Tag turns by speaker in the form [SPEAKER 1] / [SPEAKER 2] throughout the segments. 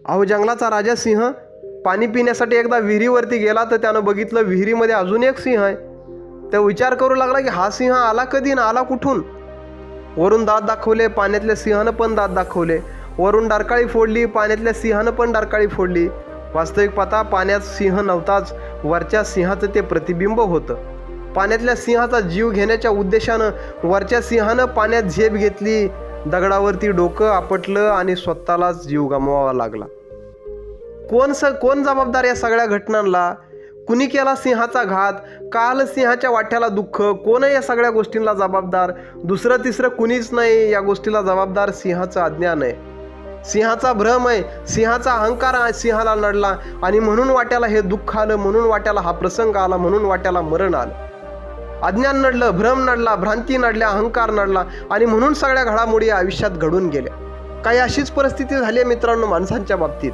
[SPEAKER 1] अहो जंगलाचा राजा सिंह पाणी पिण्यासाठी एकदा विहिरीवरती गेला तर त्यानं बघितलं विहिरीमध्ये अजून एक सिंह आहे. तर विचार करू लागला की हा सिंह आला कधी ना आला कुठून. वरून दात दाखवले, पाण्यातल्या सिंहानं पण दात दाखवले. वरून डरकाळी फोडली, पाण्यातल्या सिंहानं पण डरकाळी फोडली. वास्तविक पाहता पाण्यात सिंह नव्हताच, वरच्या सिंहाचं ते प्रतिबिंब होतं. पाण्यातल्या सिंहाचा जीव घेण्याच्या उद्देशानं वरच्या सिंहानं पाण्यात झेप घेतली, दगडावरती डोकं आपटलं आणि स्वतःलाच जीव गमवावा लागला. कोण जबाबदार या सगळ्या घटनांना? कुणी केला सिंहाचा घात? काल सिंहाच्या वाट्याला दुःख? कोण आहे या सगळ्या गोष्टींना जबाबदार? दुसरं तिसरं कुणीच नाही. या गोष्टीला जबाबदार सिंहाचं अज्ञान आहे, सिंहाचा भ्रम आहे, सिंहाचा अहंकार सिंहाला नडला आणि म्हणून वाट्याला हे दुःख आलं, म्हणून वाट्याला हा प्रसंग आला, म्हणून वाट्याला मरण आलं. अज्ञान नडलं, भ्रम नडला, भ्रांती नडल्या, अहंकार नडला आणि म्हणून सगळ्या घडामोडी आयुष्यात घडून गेल्या. काही अशीच परिस्थिती झाली आहे मित्रांनो माणसांच्या बाबतीत.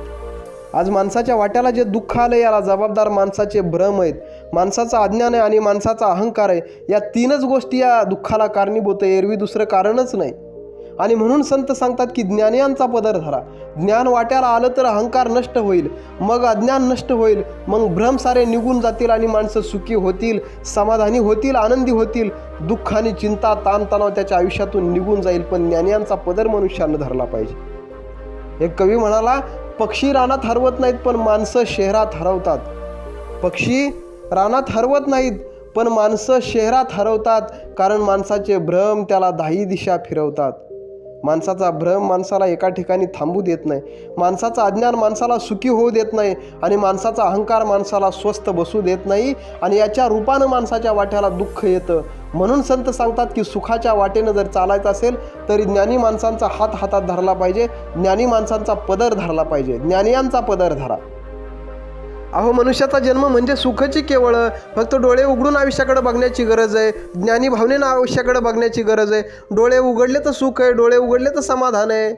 [SPEAKER 1] आज माणसाच्या वाट्याला जे दुःख आलं याला जबाबदार माणसाचे भ्रम आहेत, माणसाचं अज्ञान आहे आणि माणसाचा अहंकार आहे. या तीनच गोष्टी या दुःखाला कारणीभूत आहे, एरवी दुसरं कारणच नाही. आणि म्हणून संत सांगतात की ज्ञानियांचा पदर धरा. ज्ञान वाट्याला आलं तर अहंकार नष्ट होईल, मग अज्ञान नष्ट होईल, मग भ्रम सारे निघून जातील आणि माणसं सुखी होतील, समाधानी होतील, आनंदी होतील. दुःख आणि चिंता ताणतणाव त्याच्या आयुष्यातून निघून जाईल. पण ज्ञानियांचा पदर मनुष्यानं धरला पाहिजे. एक कवी म्हणाला, पक्षी रानात हरवत नाहीत पण माणसं शहरात हरवतात. पक्षी रानात हरवत नाहीत पण माणसं शहरात हरवतात, कारण माणसाचे भ्रम त्याला 10 दिशा फिरवतात. माणसाचा भ्रम माणसाला एका ठिकाणी थांबू देत नाही, माणसाचा अज्ञान माणसाला सुखी होऊ देत नाही आणि माणसाचा अहंकार माणसाला स्वस्थ बसू देत नाही आणि याच्या रूपानं माणसाच्या वाट्याला दुःख येतं. म्हणून संत सांगतात की सुखाच्या वाटेनं जर चालायचं असेल तरी ज्ञानी माणसांचा हात हातात धरला पाहिजे, ज्ञानी माणसांचा पदर धरला पाहिजे, ज्ञानियांचा पदर धरा. अहो मनुष्याचा जन्म म्हणजे सुखची केवळ फक्त डोळे उघडून आयुष्याकडे बघण्याची गरज आहे, ज्ञानी भावनेनं आयुष्याकडे बघण्याची गरज आहे. डोळे उघडले तर सुख आहे, डोळे उघडले तर समाधान आहे.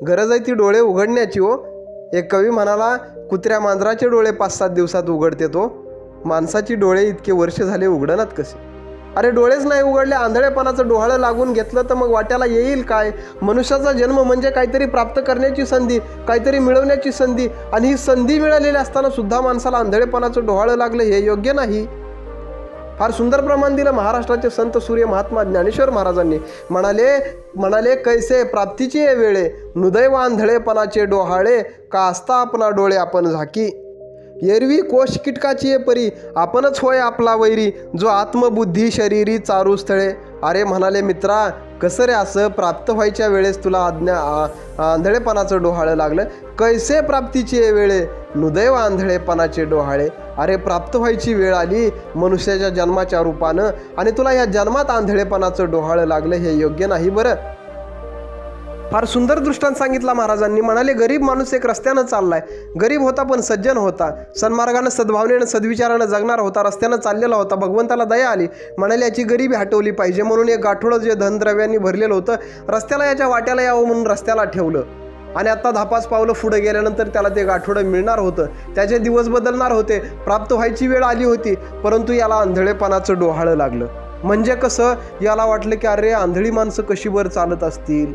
[SPEAKER 1] गरज आहे ती डोळे उघडण्याची. हो, एक कवी म्हणाला, कुत्र्या मांजराचे डोळे 5-7 दिवसात उघडते तो, माणसाची डोळे इतके वर्ष झाले उघडणात कसे? अरे डोळेच नाही उघडले, आंधळेपणाचं डोहाळं लागून घेतलं तर मग वाट्याला येईल काय? मनुष्याचा जन्म म्हणजे काहीतरी प्राप्त करण्याची संधी, काहीतरी मिळवण्याची संधी, आणि ही संधी मिळालेली असताना सुद्धा माणसाला आंधळेपणाचं डोहाळं लागलं, हे योग्य नाही. फार सुंदर प्रमाण दिलं महाराष्ट्राचे संत सूर्य महात्मा ज्ञानेश्वर महाराजांनी. म्हणाले कैसे प्राप्तीची वेळे, नुदैव आंधळेपणाचे डोहाळे, का असता आपणा डोळे आपण झाकी. एरवी कोश कीटकाची परी, आपणच होय आपला वैरी, जो आत्मबुद्धी शरीरी चारू स्थळे. अरे म्हणाले मित्रा, कसं रे असं प्राप्त व्हायच्या वेळेस तुला आंधळेपणाचं डोहाळं लागलं? कैसे प्राप्तीची वेळे, नुदैव आंधळेपणाचे डोहाळे. अरे प्राप्त व्हायची वेळ आली मनुष्याच्या जन्माच्या रूपानं आणि तुला या जन्मात आंधळेपणाचं डोहाळं लागलं, हे योग्य नाही बरं. फार सुंदर दृष्टांत सांगितला महाराजांनी. म्हणाले, गरीब माणूस एक रस्त्यानं चाललाय, गरीब होता पण सज्जन होता, सन्मार्गानं सद्भावनेनं सद्विचारानं जगणारा होता, रस्त्यानं चाललेला होता. भगवंताला दया आली, म्हणाले याची गरिबी हटवली पाहिजे म्हणून एक गाठोडं जे धनद्रव्यांनी भरलेलं होतं रस्त्याला याच्या वाट्याला यावं म्हणून रस्त्याला ठेवलं. आणि आत्ता 10-5 पावलं पुढे गेल्यानंतर त्याला ते गाठोडं मिळणार होतं, त्याचे दिवस बदलणार होते, प्राप्त व्हायची वेळ आली होती. परंतु याला आंधळेपणाचं डोहाळं लागलं. म्हणजे कसं? याला वाटलं की अरे आंधळी माणसं कशी वर चालत असतील,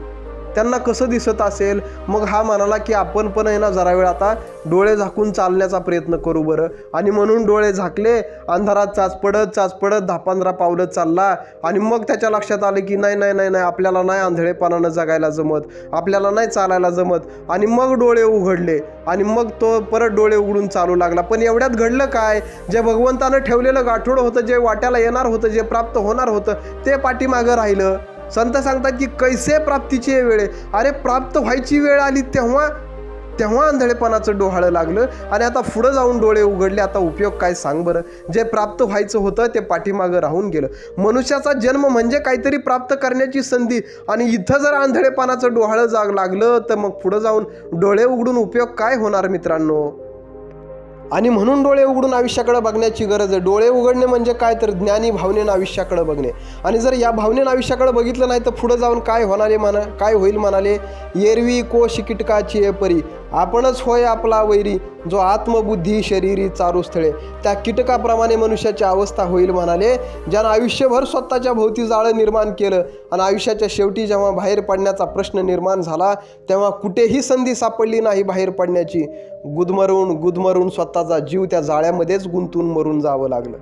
[SPEAKER 1] त्यांना कसं दिसत असेल. मग हा म्हणाला की आपण पण आहे ना जरा वेळ आता डोळे झाकून चालण्याचा प्रयत्न करू बरं. आणि म्हणून डोळे झाकले, अंधारात चाचपडत 10-15 पावलं चालला आणि मग त्याच्या लक्षात आलं की नाही आपल्याला नाही आंधळेपणानं जगायला जमत, आपल्याला नाही चालायला जमत. आणि मग डोळे उघडले आणि मग तो परत डोळे उघडून चालू लागला. पण एवढ्यात घडलं काय? जे भगवंतानं ठेवलेलं गाठोडं होतं, जे वाट्याला येणार होतं, जे प्राप्त होणार होतं, ते पाठीमागं राहिलं. संत सांगतात की कैसे प्राप्तीची वेळ. अरे प्राप्त व्हायची वेळ आली तेव्हा आंधळेपणाचं डोहाळं लागलं आणि आता पुढं जाऊन डोळे उघडले. आता उपयोग काय सांग बरं? जे प्राप्त व्हायचं होतं ते पाठीमागं राहून गेलं. मनुष्याचा जन्म म्हणजे काहीतरी प्राप्त करण्याची संधी आणि इथं जर आंधळेपणाचं डोहाळं लागलं तर मग पुढं जाऊन डोळे उघडून उपयोग काय होणार मित्रांनो? आणि म्हणून डोळे उघडून आयुष्याकडे बघण्याची गरज आहे. डोळे उघडणे म्हणजे काय तर ज्ञानी भावनेनं आयुष्याकडे बघणे. आणि जर या भावनेनं आयुष्याकडे बघितलं नाही तर पुढं जाऊन काय होईल म्हणाले, एरवी कोश कीटकाची परी, आपणच होय आपला वैरी, जो आत्मबुद्धी शरीरी चारूस्थळे त्या कीटकाप्रमाणे मनुष्याची अवस्था होईल म्हणाले. ज्यानं आयुष्यभर स्वतःच्या भोवती जाळं निर्माण केलं आणि आयुष्याच्या शेवटी जेव्हा बाहेर पडण्याचा प्रश्न निर्माण झाला तेव्हा कुठेही संधी सापडली नाही बाहेर पडण्याची. गुदमरून स्वतःचा जीव त्या जाळ्यामध्येच गुंतून मरून जावं लागलं.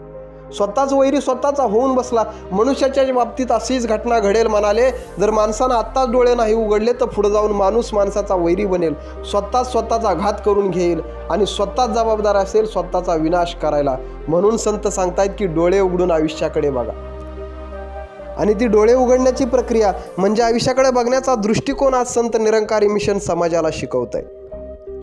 [SPEAKER 1] स्वतःच वैरी स्वतःचा होऊन बसला. मनुष्याच्या बाबतीत अशीच घटना घडेल म्हणाले. जर माणसानं आत्ताच डोळे नाही उघडले तर पुढे जाऊन माणूस माणसाचा वैरी बनेल, स्वतःचा घात करून घेईल आणि स्वतःच जबाबदार असेल स्वतःचा विनाश करायला. म्हणून संत सांगतायत की डोळे उघडून आयुष्याकडे बघा. आणि ती डोळे उघडण्याची प्रक्रिया म्हणजे आयुष्याकडे बघण्याचा दृष्टिकोन आज संत निरंकारी मिशन समाजाला शिकवत आहे.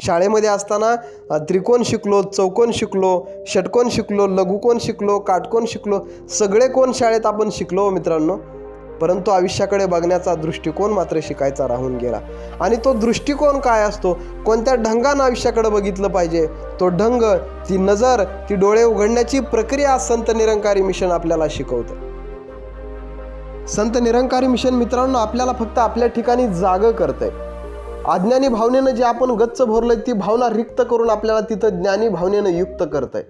[SPEAKER 1] शाळेमध्ये असताना त्रिकोण शिकलो, चौकोन शिकलो, षटकोन शिकलो, लघुकोन शिकलो, काटकोन शिकलो, सगळे कोण शाळेत आपण शिकलो मित्रांनो. परंतु आयुष्याकडे बघण्याचा दृष्टिकोन मात्र शिकायचा राहून गेला. आणि तो दृष्टिकोन काय असतो, कोणत्या ढंगानं आयुष्याकडे बघितलं पाहिजे, तो ढंग, ती नजर, ती डोळे उघडण्याची प्रक्रिया संत निरंकारी मिशन आपल्याला शिकवतं. संत निरंकारी मिशन मित्रांनो आपल्याला फक्त आपल्या ठिकाणी जागं करतंय. अज्ञानी भावनेनं जे आपण गच्च भरलंय ती भावना रिक्त करून आपल्याला तिथं ज्ञानी भावनेनं युक्त करतंय.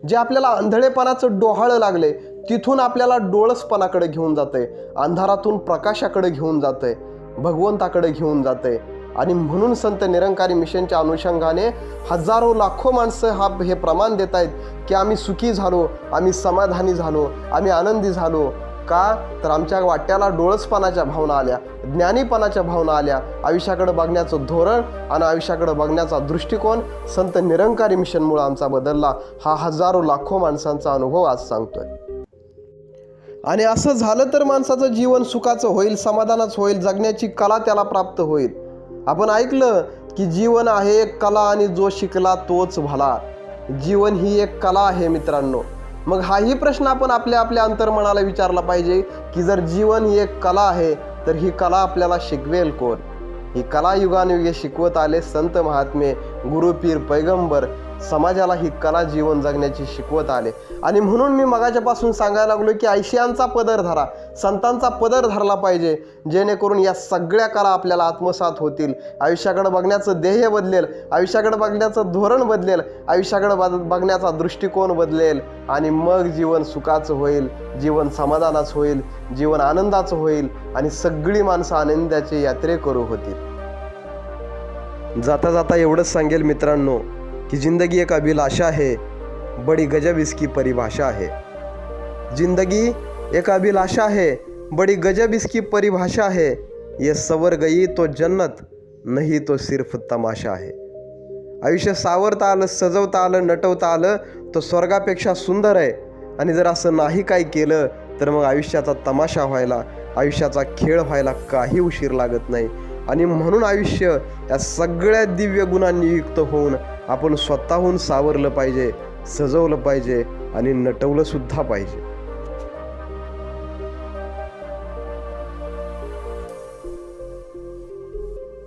[SPEAKER 1] जे आपल्याला आंधळेपणाचं डोहाळं लागले तिथून आपल्याला डोळसपणाकडे घेऊन जातंय, अंधारातून प्रकाशाकडे घेऊन जातंय, भगवंताकडे घेऊन जातंय. आणि म्हणून संत निरंकारी मिशनच्या अनुषंगाने हजारो लाखो माणसं हे प्रमाण देत आहेत की आम्ही सुखी झालो, आम्ही समाधानी झालो, आम्ही आनंदी झालो. का तर आमच्या वाट्याला डोळसपणाच्या भावना आल्या, ज्ञानीपणाच्या भावना आल्या. आयुष्याकडे बघण्याचं धोरण आणि आयुष्याकडे बघण्याचा दृष्टिकोन संत निरंकारी मिशनमुळे आमचा बदलला. हा हजारो लाखो माणसांचा अनुभव आज सांगतोय. आणि असं झालं तर माणसाचं जीवन सुखाचं होईल, समाधानाचं होईल, जगण्याची कला त्याला प्राप्त होईल. आपण ऐकलं की जीवन आहे एक कला आणि जो शिकला तोच भला. जीवन ही एक कला आहे मित्रांनो. मग हाही प्रश्न आपण आपल्या अंतर्मनाला विचारला पाहिजे की जर जीवन ही एक कला आहे तर ही कला आपल्याला शिकवेल कोण? ही कला युगानुयुगे शिकवत आले संत महात्मे, गुरु पीर पैगंबर. समाजाला ही कला जीवन जगण्याची शिकवत आले. आणि म्हणून मी मगाच्यापासून सांगायला लागलो की ऐशियांचा पदर धरा, संतांचा पदर धरला पाहिजे, जेणेकरून या सगळ्या कला आपल्याला आत्मसात होतील. आयुष्याकडे बघण्याचं ध्येय बदलेल, आयुष्याकडे बघण्याचं धोरण बदलेल, आयुष्याकडे बघण्याचा दृष्टिकोन बदलेल. आणि मग जीवन सुखाचं होईल, जीवन समाधानाचं होईल, जीवन आनंदाचं होईल आणि सगळी माणसं आनंदाचे यात्रेकरू होतील. जाता जाता एवढंच सांगेल मित्रांनो कि जिंदगी एक अभिलाषा है, बड़ी गजब इसकी परिभाषा है. जिंदगी एक अभिलाषा है, बड़ी गजब इसकी परिभाषा है. ये सवर गई तो जन्नत, नहीं तो सिर्फ तमाशा है. आयुष्य सावरता आलं, सजवता आलं, नटवता आलं तो स्वर्गापेक्षा सुंदर आहे. आणि जर असं नाही काय केलं तर मग आयुष्याचा तमाशा व्हायला, आयुष्याचा खेळ व्हायला काही उशीर लागत नाही. आणि म्हणून आयुष्य या सगळ्या दिव्य गुणांनी युक्त होऊन आपण स्वतःहून सावरलं पाहिजे, सजवलं पाहिजे आणि नटवलं सुद्धा पाहिजे.